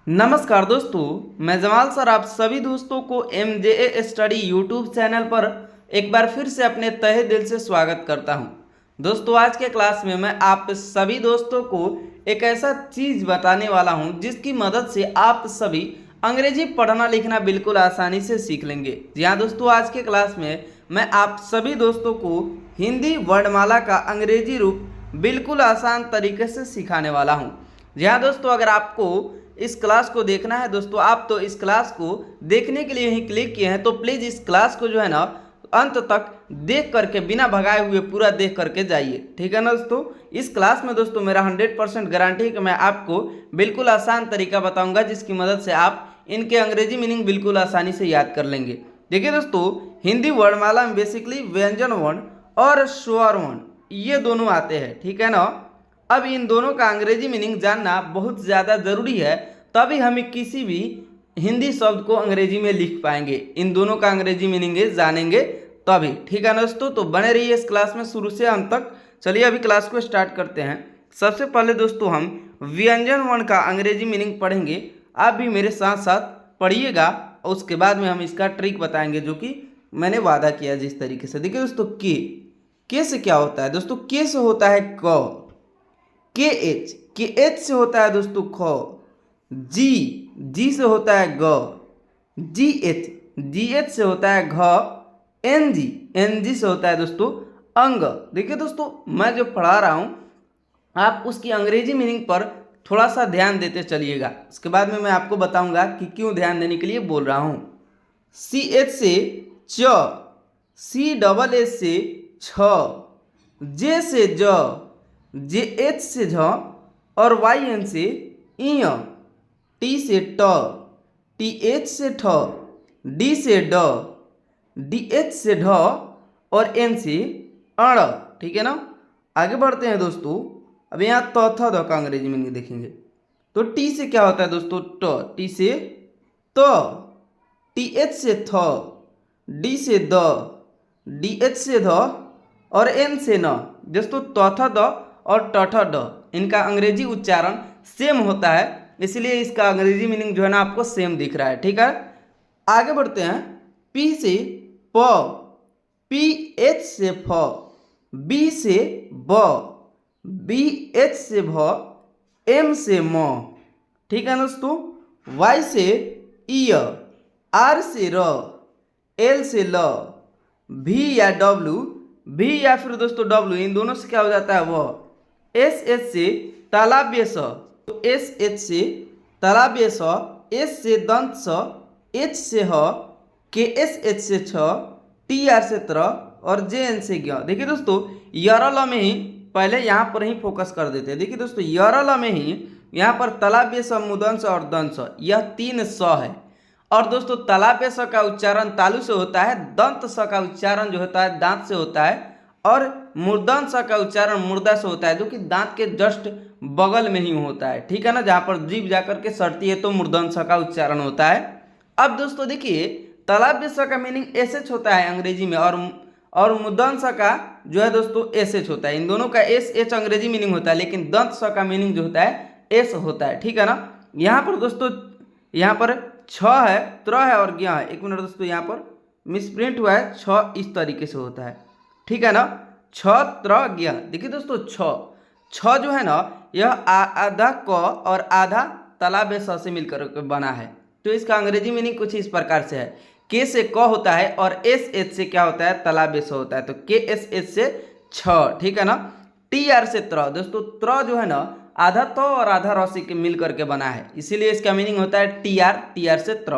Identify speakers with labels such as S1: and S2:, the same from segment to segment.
S1: नमस्कार दोस्तों, मैं जमाल सर आप सभी दोस्तों को MJA स्टडी यूट्यूब चैनल पर एक बार फिर से अपने तहे दिल से स्वागत करता हूं। दोस्तों, आज के क्लास में मैं आप सभी दोस्तों को एक ऐसा चीज़ बताने वाला हूं जिसकी मदद से आप सभी अंग्रेजी पढ़ना लिखना बिल्कुल आसानी से सीख लेंगे। जी हाँ दोस्तों, आज के क्लास में मैं आप सभी दोस्तों को हिंदी वर्णमाला का अंग्रेजी रूप बिल्कुल आसान तरीके से सिखाने वाला हूँ। जी हाँ दोस्तों, अगर आपको इस क्लास को देखना है दोस्तों, आप तो इस क्लास को देखने के लिए ही क्लिक किए हैं, तो प्लीज़ इस क्लास को जो है ना अंत तक देख करके बिना भगाए हुए पूरा देख करके जाइए। ठीक है ना दोस्तों। इस क्लास में दोस्तों मेरा 100% गारंटी है कि मैं आपको बिल्कुल आसान तरीका बताऊंगा जिसकी मदद से आप इनके अंग्रेजी मीनिंग बिल्कुल आसानी से याद कर लेंगे। देखिए दोस्तों, हिंदी वर्णमाला में बेसिकली व्यंजन वर्ण और स्वर वर्ण ये दोनों आते हैं। ठीक है ना। अब इन दोनों का अंग्रेजी मीनिंग जानना बहुत ज़्यादा ज़रूरी है, तभी हम किसी भी हिंदी शब्द को अंग्रेजी में लिख पाएंगे। इन दोनों का अंग्रेजी मीनिंग जानेंगे तभी। ठीक है ना दोस्तों, तो बने रहिए इस क्लास में शुरू से अंत तक। चलिए अभी क्लास को स्टार्ट करते हैं। सबसे पहले दोस्तों हम व्यंजन वर्ण का अंग्रेजी मीनिंग पढ़ेंगे। आप भी मेरे साथ साथ पढ़िएगा और उसके बाद में हम इसका ट्रिक बताएंगे जो कि मैंने वादा किया जिस तरीके से। देखिए दोस्तों, के से क्या होता है दोस्तों? के से होता है क, के एच से होता है दोस्तों ख, जी से होता है ग, जी एच से होता है घ, एन जी से होता है दोस्तों अंग। देखिए दोस्तों, मैं जो पढ़ा रहा हूँ आप उसकी अंग्रेजी मीनिंग पर थोड़ा सा ध्यान देते चलिएगा। उसके बाद में मैं आपको बताऊंगा कि क्यों ध्यान देने के लिए बोल रहा हूँ। सी एच से च, सी डबल एच से छ, जे से ज, जे एच से झ और वाई एन से इय, टी से ट, टी एच से ठ, डी से ड, डी एच से ढ और एन से अड़। ठीक है ना। आगे बढ़ते हैं दोस्तों। अब यहाँ थ द का अंग्रेजी मीनिंग देखेंगे तो टी से क्या होता है दोस्तों? ट, टी से त, टी एच से थ, डी से द, डी एच से ध और एन से न। दोस्तों थ द और ट ड इनका अंग्रेजी उच्चारण सेम होता है, इसलिए इसका अंग्रेजी मीनिंग जो है ना आपको सेम दिख रहा है। ठीक है। आगे बढ़ते हैं। पी से प, पी एच से फ, बी से ब, बी एच से भ, एम से म। ठीक है दोस्तों। वाई से इ, आर से र, एल से ल, भी या डब्लू, भी या फिर दोस्तों डब्लू इन दोनों से क्या हो जाता है वह। एस एच से तालाब्य स, तो एस एच से तालाब्य स, एस से दंत स, एच से ह, के एस एच से छ, टी आर से त्र और जे एन से ज्ञ। देखिए दोस्तों, यरल में ही पहले यहाँ पर ही फोकस कर देते हैं। देखिए दोस्तों, यरल में ही यहाँ पर तालाब्य स, मुदंस और दंस यह तीन स है। और दोस्तों तालाब्य स का उच्चारण तालु से होता है, दंत स का उच्चारण जो होता है दांत से होता है और मूर्धन स का उच्चारण मुर्दा से होता है जो कि दांत के जस्ट बगल में ही होता है। ठीक है ना। जहाँ पर जीभ जाकर के सड़ती है तो मूर्धन स का उच्चारण होता है। अब दोस्तों देखिए, तालाब्य स का मीनिंग एस एच होता है अंग्रेजी में और मूर्धन स का जो है दोस्तों एस एच होता है। इन दोनों का एस एच अंग्रेजी मीनिंग होता है, लेकिन दंत स का मीनिंग जो होता है एस होता है। ठीक है ना। यहाँ पर दोस्तों यहाँ पर छ है, त्र है और ज्ञ है। एक मिनट दोस्तों, यहाँ पर मिसप्रिंट हुआ है। छ इस तरीके से होता है। ठीक है ना। छ त्र ज्ञ। देखिए दोस्तों, छ जो है ना यह आधा क और आधा तालाब्य स से मिलकर के बना है। तो इसका अंग्रेजी मीनिंग कुछ इस प्रकार से है। के से क होता है और एस एच से क्या होता है? तालाब्य स होता है, तो के एस एच से छ। ठीक है ना। टी आर से त्र। दोस्तों त्र जो है ना आधा तो और आधा रसी के मिल करके बना है, इसीलिए इसका मीनिंग होता है टी आर से त्र।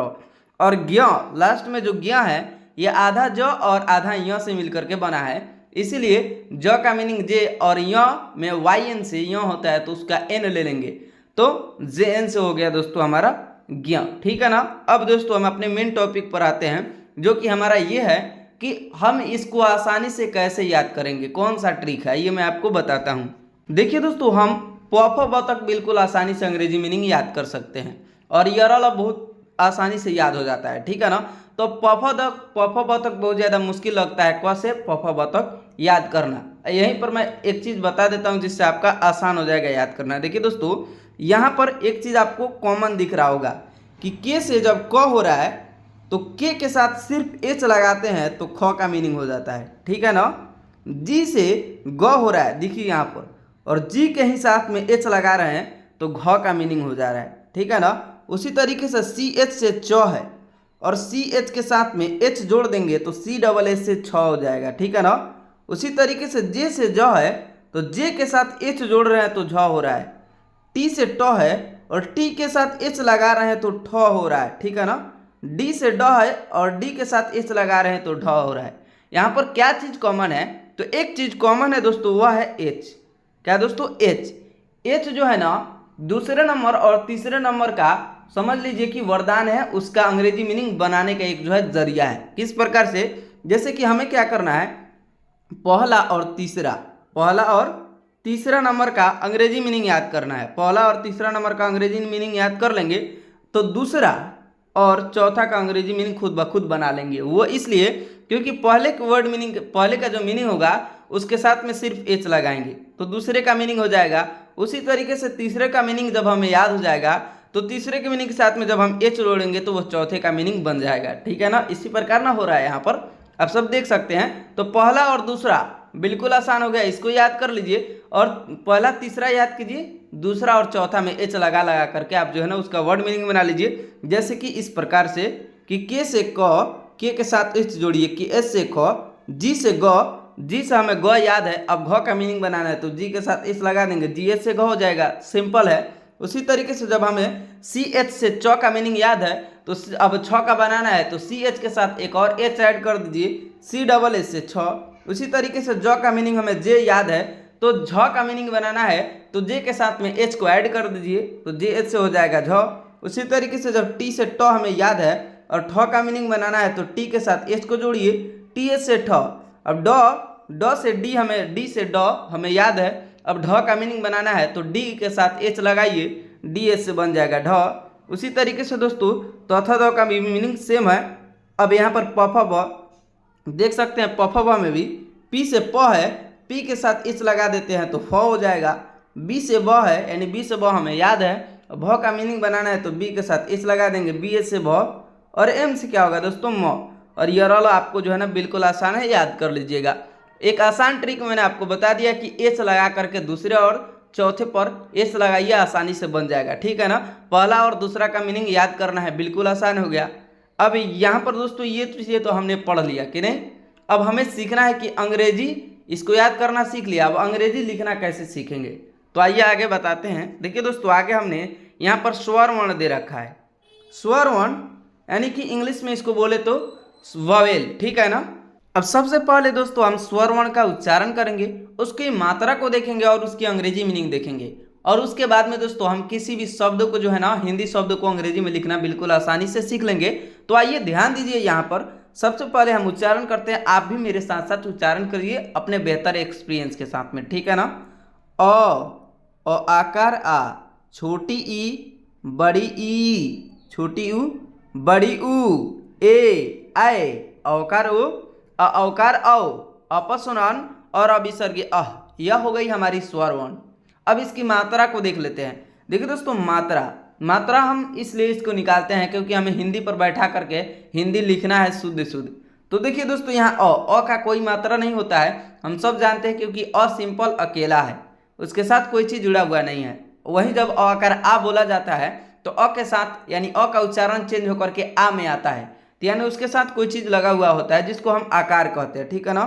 S1: और ज्ञ लास्ट में जो ज्ञ है ये आधा ज और आधा य से मिल करके बना है, इसीलिए ज का मीनिंग जे और य में वाई एन से य होता है तो उसका एन ले लेंगे, तो जे एन से हो गया दोस्तों हमारा ज्ञ। ठीक है ना। अब दोस्तों हम अपने मेन टॉपिक पर आते हैं जो कि हमारा ये है कि हम इसको आसानी से कैसे याद करेंगे, कौन सा ट्रिक है ये मैं आपको बताता हूँ। देखिए दोस्तों, हम प फ ब तक बिल्कुल आसानी से अंग्रेजी मीनिंग याद कर सकते हैं और यरल बहुत आसानी से याद हो जाता है। ठीक है ना। तो प फ ब तक बहुत ज़्यादा मुश्किल लगता है क से प फ ब तक याद करना। यहीं पर मैं एक चीज़ बता देता हूँ जिससे आपका आसान हो जाएगा याद करना। देखिए दोस्तों, यहाँ पर एक चीज़ आपको कॉमन दिख रहा होगा कि के से जब क हो रहा है तो के के साथ सिर्फ एच लगाते हैं तो ख का मीनिंग हो जाता है, ठीक है ना। जी से ग हो रहा है, देखिए यहाँ पर, और जी के ही साथ में एच लगा रहे हैं तो घ का मीनिंग हो जा रहा है, ठीक है ना। उसी तरीके से सी एच से च है और सी एच के साथ में एच जोड़ देंगे तो सी डबल एच से छ हो जाएगा, ठीक है ना। उसी तरीके से जे से ज है तो जे के साथ एच जोड़ रहे हैं तो झ हो रहा है। टी से ट है और टी के साथ एच लगा रहे हैं तो ठ हो रहा है, ठीक है ना। डी से ड है और डी के साथ एच लगा रहे हैं तो ढ हो रहा है। यहाँ पर क्या चीज़ कॉमन है, तो एक चीज़ कॉमन है दोस्तों, वह है एच। क्या दोस्तों, एच। एच जो है ना दूसरे नंबर और तीसरे नंबर का समझ लीजिए कि वरदान है, उसका अंग्रेजी मीनिंग बनाने का एक जो है जरिया है। किस प्रकार से, जैसे कि हमें क्या करना है, पहला और तीसरा नंबर का अंग्रेजी मीनिंग याद करना है। पहला और तीसरा नंबर का अंग्रेजी मीनिंग याद कर लेंगे तो दूसरा और चौथा का अंग्रेजी मीनिंग खुद ब खुद बना लेंगे। वो इसलिए क्योंकि पहले के वर्ड मीनिंग, पहले का जो मीनिंग होगा उसके साथ में सिर्फ एच लगाएंगे तो दूसरे का मीनिंग हो जाएगा। उसी तरीके से तीसरे का मीनिंग जब हमें याद हो जाएगा तो तीसरे के मीनिंग के साथ में जब हम एच जोड़ेंगे तो वो चौथे का मीनिंग बन जाएगा, ठीक है ना। इसी प्रकार ना हो रहा है यहाँ पर, आप सब देख सकते हैं। तो पहला और दूसरा बिल्कुल आसान हो गया, इसको याद कर लीजिए और पहला तीसरा याद कीजिए, दूसरा और चौथा में एच लगा लगा करके आप जो है ना उसका वर्ड मीनिंग बना लीजिए। जैसे कि इस प्रकार से कि के से क, के के साथ एच जोड़िए, कि एच से ख, जी से ग, जी से हमें ग याद है, अब घ का मीनिंग बनाना है तो जी के साथ एच लगा देंगे, जी एच से घ हो जाएगा, सिंपल है। उसी तरीके से जब हमें सी एच से च का मीनिंग याद है तो अब छ का बनाना है तो सी एच के साथ एक और एच ऐड कर दीजिए, सी डबल एच से छ। उसी तरीके से ज का मीनिंग हमें जे याद है तो झ का मीनिंग बनाना है तो जे के साथ में एच को ऐड कर दीजिए तो जे एच से हो जाएगा झ। उसी तरीके से जब टी से ट हमें याद है और ठ का मीनिंग बनाना है तो टी के साथ एच को जोड़िए, टी एच से ठ। अब ड से डी, हमें डी से ड हमें याद है, अब ढ का मीनिंग बनाना है तो डी के साथ एच लगाइए, डी एच से बन जाएगा ढ। उसी तरीके से दोस्तों चौथा द का भी मीनिंग सेम है। अब यहाँ पर प फ ब देख सकते हैं, प फ ब में भी पी से प है, पी के साथ एच लगा देते हैं तो फ हो जाएगा। बी से ब है यानी बी से ब हमें याद है, भ का मीनिंग बनाना है तो बी के साथ एच लगा देंगे, बी एच से भ। और एम से क्या होगा दोस्तों, म। और ये वाला आपको जो है ना बिल्कुल आसान है, याद कर लीजिएगा। एक आसान ट्रिक मैंने आपको बता दिया कि एच लगा करके दूसरे और चौथे पर एच लगाइए, आसानी से बन जाएगा, ठीक है ना। पहला और दूसरा का मीनिंग याद करना है, बिल्कुल आसान हो गया। अब यहाँ पर दोस्तों ये तो हमने पढ़ लिया कि नहीं। अब हमें सीखना है कि अंग्रेजी, इसको याद करना सीख लिया, अब अंग्रेजी लिखना कैसे सीखेंगे, तो आइए आगे बताते हैं। देखिए दोस्तों आगे हमने यहाँ पर स्वर वर्ण दे रखा है। स्वर वर्ण यानी कि इंग्लिश में इसको बोले तो वॉवेल, ठीक है ना। अब सबसे पहले दोस्तों हम स्वर वर्ण का उच्चारण करेंगे, उसकी मात्रा को देखेंगे और उसकी अंग्रेजी मीनिंग देखेंगे, और उसके बाद में दोस्तों हम किसी भी शब्द को जो है ना हिंदी शब्द को अंग्रेजी में लिखना बिल्कुल आसानी से सीख लेंगे। तो आइए ध्यान दीजिए, यहाँ पर सबसे पहले हम उच्चारण करते हैं, आप भी मेरे साथ साथ उच्चारण करिए अपने बेहतर एक्सपीरियंस के साथ में, ठीक है ना। अ आकार आ, छोटी ई बड़ी ई, छोटी ऊ बड़ी ऊ, ए आए, औकार ओ, औकार औ, अपस्वरन और अभिसर्ग अह, यह हो गई हमारी स्वर वर्ण। अब इसकी मात्रा को देख लेते हैं। देखिए दोस्तों मात्रा हम इसलिए इसको निकालते हैं क्योंकि हमें हिंदी पर बैठा करके हिंदी लिखना है शुद्ध शुद्ध। तो देखिए दोस्तों यहाँ अ का कोई मात्रा नहीं होता है, हम सब जानते हैं, क्योंकि अ सिंपल अकेला है, उसके साथ कोई चीज़ जुड़ा हुआ नहीं है। वहीं जब अ आकार आ बोला जाता है तो अ के साथ यानी अ का उच्चारण चेंज होकर के आ में आता है, तो यानी उसके साथ कोई चीज़ लगा हुआ होता है जिसको हम आकार कहते हैं, ठीक है ना।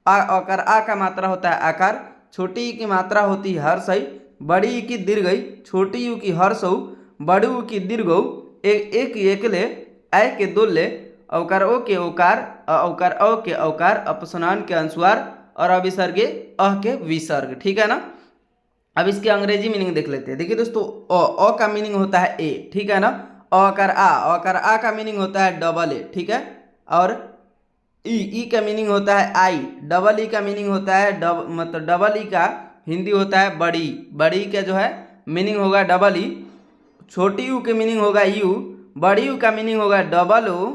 S1: आकार आ का मात्रा होता है आकार, छोटी ई की मात्रा होती है हर्षई, बड़ी ई की दीर्घई, छोटी यू की हर्षऊ, बड़ी ऊ की दीर्घऊ, एक एकले, ऐ के दोले, औकार ओ के ओकार, औकार औ के औकार, अपस्वरन के अनुस्वार और अभिसर्गे अह के विसर्ग, ठीक है ना। अब इसके अंग्रेजी मीनिंग देख लेते हैं। देखिए दोस्तों अ का मीनिंग होता है ए, ठीक है ना। अकार आ का मीनिंग होता है डबल ए, ठीक है। और ई का मीनिंग होता है आई, डबल ई का मीनिंग होता है मतलब डबल ई का हिंदी होता है बड़ी, बड़ी का जो है मीनिंग होगा डबल ई, छोटी यू के मीनिंग होगा यू, बड़ी यू का मीनिंग होगा डबल ओ,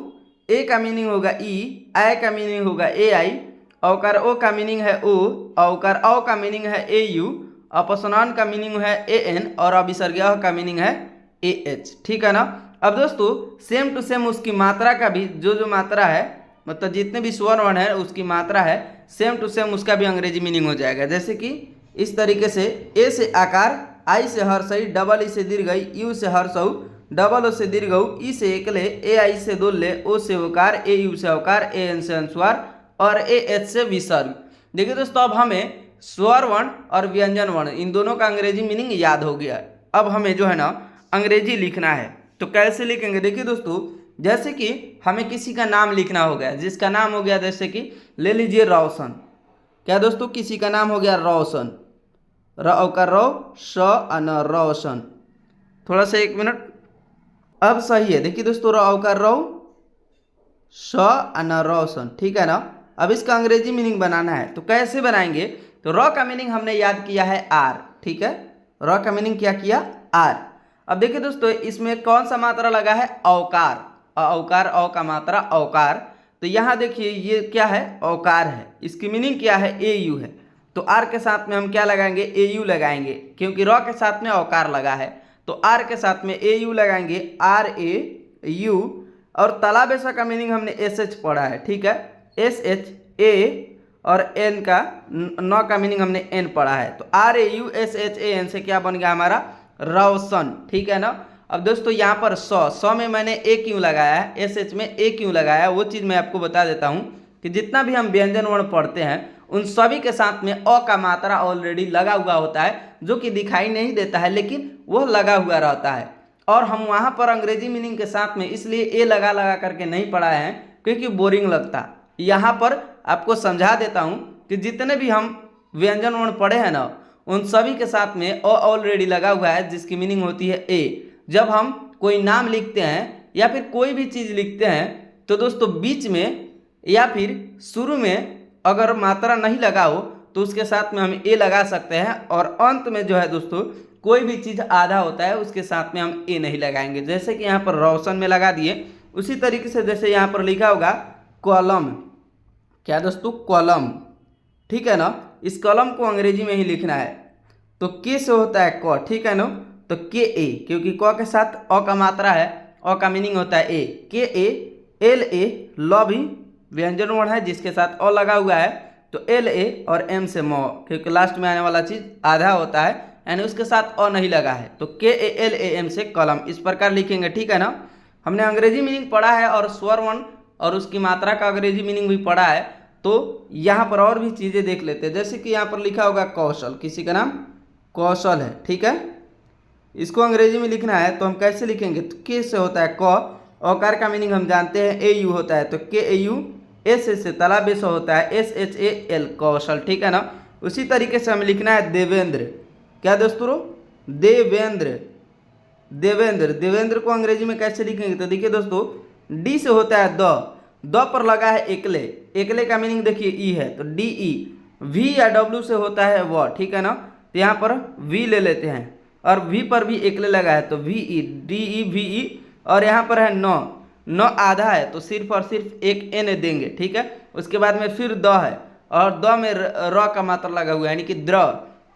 S1: ए का मीनिंग होगा ई, आई का मीनिंग होगा ए आई, औकार ओ का मीनिंग है ओ, औकार औ का मीनिंग है ए यू, अपसनान का मीनिंग है ए एन और अभिसर्गीय का मीनिंग है ए एच, ठीक है ना। अब दोस्तों सेम टू सेम उसकी मात्रा का भी जो मात्रा है, मतलब जितने भी स्वर वर्ण है उसकी मात्रा है, सेम टू सेम उसका भी अंग्रेजी मीनिंग हो जाएगा। जैसे कि इस तरीके से ए से आकार, आई से हर्षई, डबल ई से दीर्घई, यू से हर्षऊ, डबल ओ से दीर्घऊ, ई से एकले, ए आई से दोल्ले, ओ से ओकार, ए यू से औकार, ए एन से अनुस्वार और ए एच से विसर्ग। देखिए दोस्तों अब हमें स्वर वर्ण और व्यंजन वर्ण इन दोनों का अंग्रेजी मीनिंग याद हो गया। अब हमें जो है ना अंग्रेजी लिखना है, तो कैसे लिखेंगे? देखिए दोस्तों जैसे कि हमें किसी का नाम लिखना हो गया, जिसका नाम हो गया जैसे कि ले लीजिए रोशन। क्या दोस्तों? किसी का नाम हो गया रोशन, रो श अन रोशन। थोड़ा सा एक मिनट, अब सही है। देखिए दोस्तों रो श अन रोशन, ठीक है ना। अब इसका अंग्रेजी मीनिंग बनाना है, तो कैसे बनाएंगे? तो रॉ का मीनिंग हमने याद किया है आर, ठीक है। रॉ का मीनिंग क्या किया? आर। अब देखिए दोस्तों इसमें कौन सा मात्रा लगा है? औकार। औकार, औ का मात्रा औकार। तो यहाँ देखिए ये क्या है? औकार है। इसकी मीनिंग क्या है? ए यू है। तो आर के साथ में हम क्या लगाएंगे? ए यू लगाएंगे, क्योंकि रॉ के साथ में औकार लगा है। तो आर के साथ में ए यू लगाएंगे, आर ए यू। और तालाबेसा का मीनिंग हमने एस एच पढ़ा है, ठीक है। एस एच ए और एन का नौ का मीनिंग हमने एन पढ़ा है। तो R A U S H A N से क्या बन गया हमारा? रोशन, ठीक है ना। अब दोस्तों यहाँ पर सौ में मैंने ए क्यों लगाया है, एस एच में ए क्यों लगाया, वो चीज़ मैं आपको बता देता हूँ कि जितना भी हम व्यंजन वर्ण पढ़ते हैं उन सभी के साथ में अ का मात्रा ऑलरेडी लगा हुआ होता है, जो कि दिखाई नहीं देता है लेकिन वह लगा हुआ रहता है। और हम वहाँ पर अंग्रेजी मीनिंग के साथ में इसलिए ए लगा लगा करके नहीं पढ़ाए हैं क्योंकि बोरिंग लगता। यहाँ पर आपको समझा देता हूँ कि जितने भी हम व्यंजन वर्ण पढ़े हैं ना उन सभी के साथ में अ ऑलरेडी लगा हुआ है, जिसकी मीनिंग होती है ए। जब हम कोई नाम लिखते हैं या फिर कोई भी चीज़ लिखते हैं तो दोस्तों बीच में या फिर शुरू में अगर मात्रा नहीं लगा हो तो उसके साथ में हम ए लगा सकते हैं, और अंत में जो है दोस्तों कोई भी चीज़ आधा होता है उसके साथ में हम ए नहीं लगाएंगे। जैसे कि यहाँ पर रोशन में लगा दिए, उसी तरीके से जैसे यहाँ पर लिखा होगा कॉलम। क्या दोस्तों? कॉलम, ठीक है ना। इस कॉलम को अंग्रेजी में ही लिखना है, तो के से होता है क, ठीक है ना। तो के ए, क्योंकि क के साथ अ का मात्रा है, अ का मीनिंग होता है ए। के ए, एल ए, ल भी व्यंजन वर्ण है जिसके साथ अ लगा हुआ है, तो एल ए और एम से मो, क्योंकि लास्ट में आने वाला चीज़ आधा होता है यानी उसके साथ अ नहीं लगा है, तो के ए एल ए एम से कॉलम, इस प्रकार लिखेंगे, ठीक है ना। हमने अंग्रेजी मीनिंग पढ़ा है और स्वर वर्ण और उसकी मात्रा का अंग्रेजी मीनिंग भी पढ़ा है। तो यहाँ पर और भी चीज़ें देख लेते हैं, जैसे कि यहाँ पर लिखा होगा कौशल, किसी का नाम कौशल है, ठीक है। इसको अंग्रेजी में लिखना है तो हम कैसे लिखेंगे? तो के से होता है क, औकार का मीनिंग हम जानते हैं ए यू होता है, तो के ए यू, एस से तालाबेस होता है एस एच ए एल, कौशल, ठीक है ना। उसी तरीके से हमें लिखना है देवेंद्र। क्या दोस्तों? देवेंद्र। देवेंद्र, देवेंद्र को अंग्रेजी में कैसे लिखेंगे? तो देखिए दोस्तों डी से होता है द पर लगा है एकले, एकले का मीनिंग देखिए ई है, तो डी ई। वी या डब्ल्यू से होता है व, ठीक है ना। तो यहाँ पर वी ले लेते हैं और वी पर भी एकले लगा है, तो V E, D E, V ई। और यहाँ पर है न आधा है तो सिर्फ और सिर्फ एक एन देंगे, ठीक है। उसके बाद में फिर द है और द में र का मात्रा लगा हुआ है यानी कि द्र,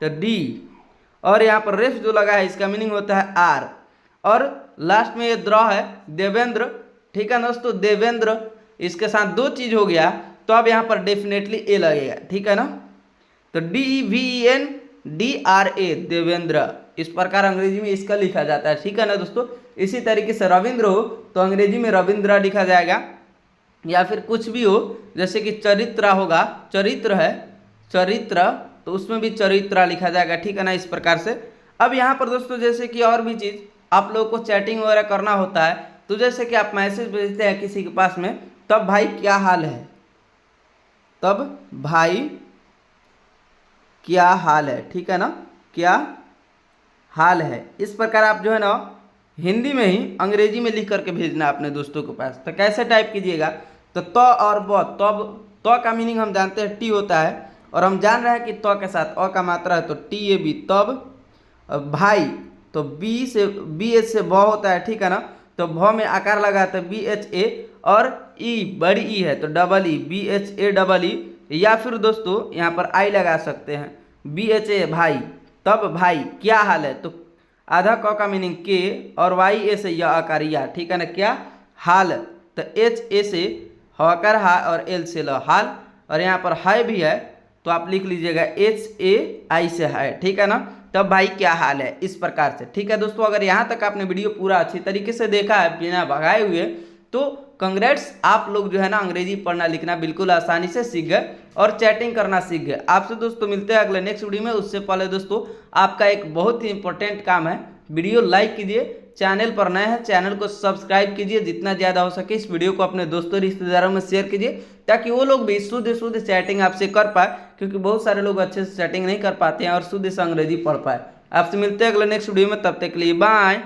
S1: तो डी। और यहाँ पर रेफ जो लगा है इसका मीनिंग होता है आर, और लास्ट में ये द्र है देवेंद्र, ठीक है दोस्तों। देवेंद्र, इसके साथ दो चीज़ हो गया तो अब यहाँ पर डेफिनेटली ए लगेगा, ठीक है ना। तो D E V E N D R A, Devendra, इस प्रकार अंग्रेजी में इसका लिखा जाता है, ठीक है ना दोस्तों। इसी तरीके से रविंद्र हो तो अंग्रेजी में रविंद्र लिखा जाएगा, या फिर कुछ भी हो जैसे कि चरित्र होगा, चरित्र है चरित्र, तो उसमें भी चरित्रा लिखा जाएगा, ठीक है ना, इस प्रकार से। अब यहाँ पर दोस्तों जैसे कि और भी चीज़ आप लोगों को चैटिंग वगैरह करना होता है, तो जैसे कि आप मैसेज भेजते हैं किसी के पास में, तब भाई क्या हाल है, तब भाई क्या हाल है, ठीक है ना, क्या हाल है। इस प्रकार आप जो है ना हिंदी में ही अंग्रेजी में लिख करके भेजना अपने दोस्तों के पास। तो कैसे टाइप कीजिएगा? तो त और ब, तब त का मीनिंग हम जानते हैं टी होता है, और हम जान रहे हैं कि त के साथ अ का मात्रा है तो टी ए बी, तब भाई तो बी से बी एच से ब होता है, ठीक है ना। तो भ में आकार लगा तो बी एच ए, और ई बड़ी ई है तो double E, B H A double E, या फिर दोस्तों यहाँ पर आई लगा सकते हैं, बी एच ए भाई, तब भाई क्या हाल है। तो आधा क का मीनिंग के और वाई ए से या आकार या, ठीक है ना, क्या हाल। तो एच ए से हकार हा और एल से ल हाल, और यहाँ पर है भी है तो आप लिख लीजिएगा एच ए आई से है, ठीक है ना। तब भाई क्या हाल है, इस प्रकार से, ठीक है दोस्तों। अगर यहाँ तक आपने वीडियो पूरा अच्छी तरीके से देखा है बिना भगाए हुए तो कंग्रेट्स, आप लोग जो है ना अंग्रेजी पढ़ना लिखना बिल्कुल आसानी से सीख गए और चैटिंग करना सीख गए। आपसे दोस्तों मिलते हैं अगले नेक्स्ट वीडियो में। उससे पहले दोस्तों आपका एक बहुत ही इंपॉर्टेंट काम है, वीडियो लाइक कीजिए, चैनल पर नए हैं चैनल को सब्सक्राइब कीजिए, जितना ज़्यादा हो सके इस वीडियो को अपने दोस्तों रिश्तेदारों में शेयर कीजिए ताकि वो लोग भी शुद्ध चैटिंग आपसे कर पाए, क्योंकि बहुत सारे लोग अच्छे से चैटिंग नहीं कर पाते हैं और शुद्ध से अंग्रेजी पढ़ पाए। आपसे मिलते हैं अगले नेक्स्ट वीडियो में, तब तक के लिए बाय।